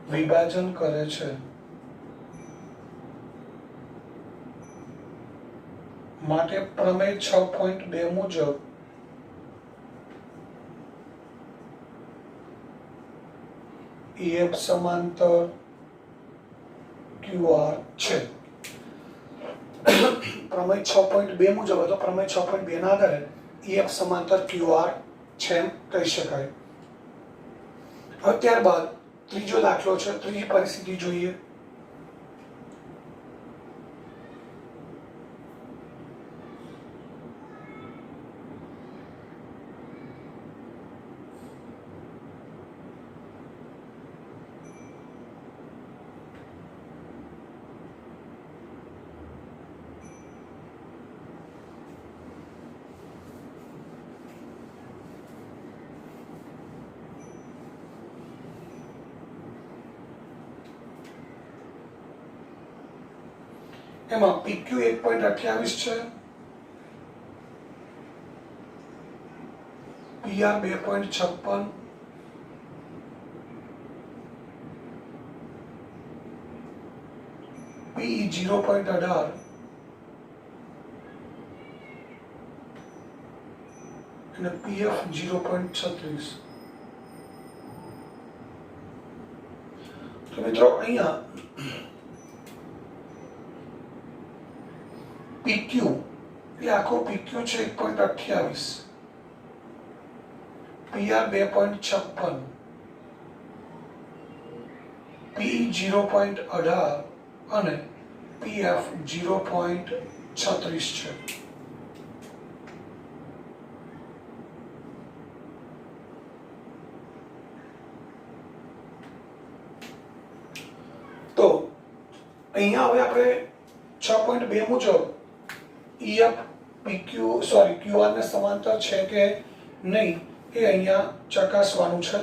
[SPEAKER 1] વિભાજન કરે છે. માટે પ્રમેય 6.2 મુજબ EF સમાંતર QR છે. પ્રમેય 6.2 મુજબ અથવા પ્રમેય 6.2 ના આધારે EF સમાંતર QR છે એમ કહી શકાય. હવે ત્યારબાદ ત્રીજો દાખલો છે, ત્રીજી પરિસ્થિતિ જોઈએ. એમાં PQ 1.28 છે, PR 2.56, PE 0.18 અને PF 0.36. તો મિત્રો અહીંયા PQ એટલે આખો PQ છે 1.28, PR 2.56, PE 0.18 અને PF 0.36 છે. તો અહીંયા હવે આપણે 6.2 મુજબ EF PQ QR ને સમાંતર છે કે નહીં એ અહીંયા ચકાસવાનું છે.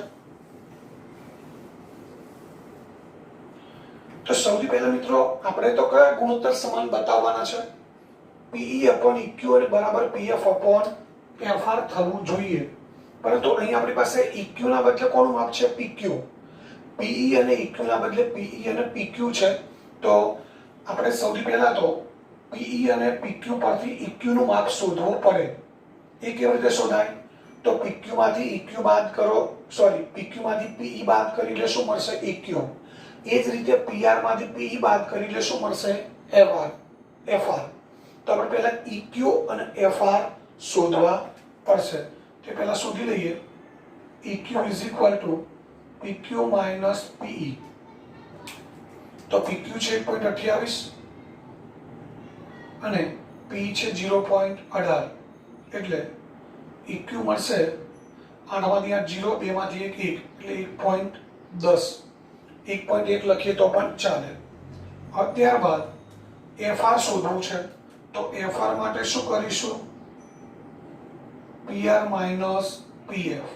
[SPEAKER 1] તો સૌથી પહેલા મિત્રો આપણે તો કયા ગુણોત્તર સમાન બતાવવાના છે? PE upon EQ અને બરાબર PF upon FR થવું જોઈએ. પરંતુ અહીં આપણી પાસે EQ ના બદલે કોનું માપ છે? PQ. PE અને EQ ના બદલે PE અને PQ છે. તો આપણે સૌથી પહેલા તો PE અને PQ પરથી EQ નું માપ શોધવું પડે. એ કેવી રીતે શોધાય? તો PQ માંથી EQ બાદ કરો, PQ માંથી PE બાદ કરી એટલે શું મળશે? EQ. એ જ રીતે PR માંથી PE બાદ કરી એટલે શું મળશે? FR. તો આપણે પહેલા EQ અને FR શોધવા પડશે. તે પહેલા શોધી લઈએ. EQ is equal to PQ minus PE. તો PQ છે 1.28 અને PE છે 0.18, એટલે EQ મળશે 8માંથી 8 0, 2માંથી 1 1, એટલે 1.10. 1.1 લખીએ તો પણ ચાલે. ત્યારબાદ FR શોધવું છે. તો FR માટે શું કરીશું? PR minus PF.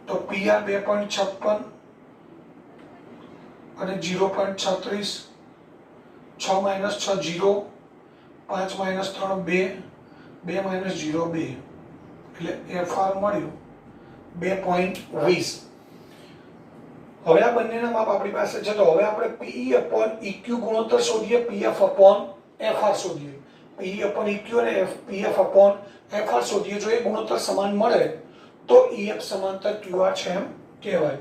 [SPEAKER 1] તો PR 2.56 અને 0.36, 6 minus 6 0, 5 minus 3 2, 2 minus 0 2, એટલે FR મળ્યું 2.20. હવે આ બંનેના માપ આપણી પાસે છે, તો હવે આપણે PE upon EQ ગુણોત્તર શોધીએ, PF upon FR શોધીએ. PE upon EQ અને PF upon FR શોધીએ. જો એ ગુણોત્તર સમાન મળે તો EF સમાંતર QR છે એમ કહેવાય.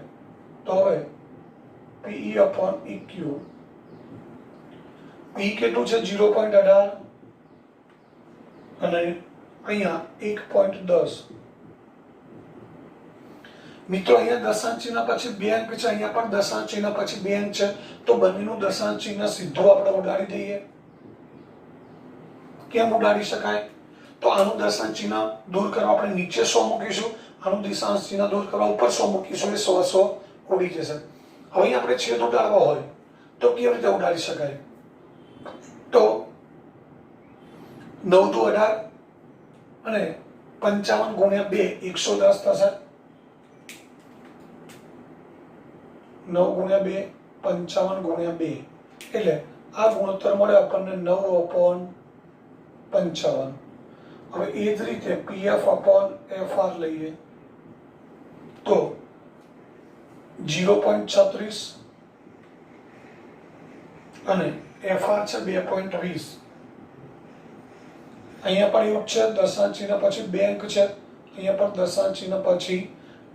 [SPEAKER 1] તો હવે PE upon EQ, P કેટલું છે 0.18 અને અહીંયા 1.10. મિત્રો અહીંયા દશાંશ ચિહ્ન પછી 2 અંક છે, અહીંયા પણ દશાંશ ચિહ્ન પછી 2 અંક છે, તો બંનેનું દશાંશ ચિહ્ન સીધું આપણે ઉડાડી દઈએ. કેમ ઉડાડી શકાય? તો આનું દશાંશ ચિહ્ન દૂર કરવા આપણે નીચે 100 મૂકીશું, આનું દશાંશ ચિહ્ન દૂર કરવા ઉપર 100 મૂકીશું, એટલે 100 ઉડી જશે. હવે આપણે છેદ ઉડાડવા હોય તો કેવી રીતે ઉડાડી શકાય? તો 9 દુ 18 અને 55 ગુણ્યા 2 110 થશે. 9 ગુણ્યા 2 55 ગુણ્યા 2 એટલે આ ગુણોત્તર મળે આપણને 9 upon 55. હવે એ જ રીતે PF upon FR લઈએ તો 0.36 અને FR છે 2.20. અહીંયા પણ એવું છે, દશાંશ ચિહ્ન પછી 2 અંક છે, અહીંયા પણ દશાંશ ચિહ્ન પછી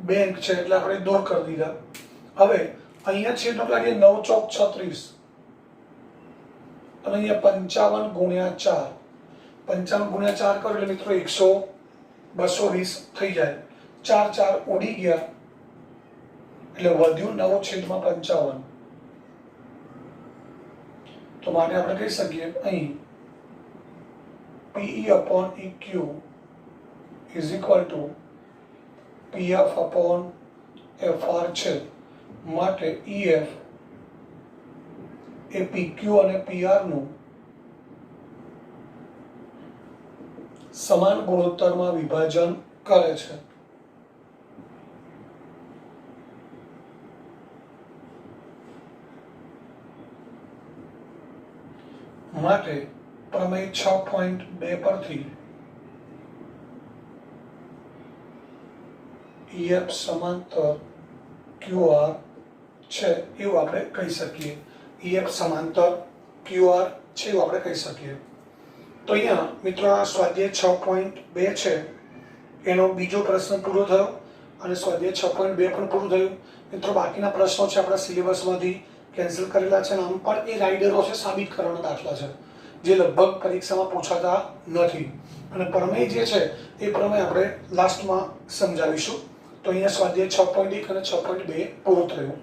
[SPEAKER 1] 2 અંક છે, એટલે આપણે દૂર કરી દીધા. હવે અહીંયા છેદ ઉડાડીએ 9 ચોક 36 અને અહીંયા 55 ગુણ્યા 4. 55 ગુણ્યા 4 કરો એટલે મિત્રો 220 થઈ જાય. 4 4 ઉડી ગયા એટલે વધ્યું 9/55. તો માટે આપણે કહી શકીએ અહીં PE upon EQ is equal to PF upon FR છે. માટે EF એ PQ અને PR નું સમાન ગુણોત્તરમાં વિભાજન કરે છે. માટે પ્રમેય 6.2 પરથી EF સમાંતર QR છે એવું આપણે કહી શકીએ. EF સમાંતર QR છે એવું આપણે કહી શકીએ. તો અહીંયા મિત્રો આ સ્વાધ્યાય 6.2 છે એનો બીજો પ્રશ્ન પૂરો થયો અને સ્વાધ્યાય 6.2 પણ પૂરું થયું. મિત્રો બાકીના પ્રશ્નો છે આપણા સિલેબસમાંથી કેન્સલ કરેલા છે, આમ પણ એ રાઇડરો છે, સાબિત કરવાના દાખલા છે જે લગભગ પરીક્ષામાં પૂછાતા નથી. અને પ્રમેય જે છે એ પ્રમેય આપણે લાસ્ટમાં સમજાવીશું. તો અહીંયા સ્વાધ્યાય 6.1 અને 6.2 પૂરું થયું.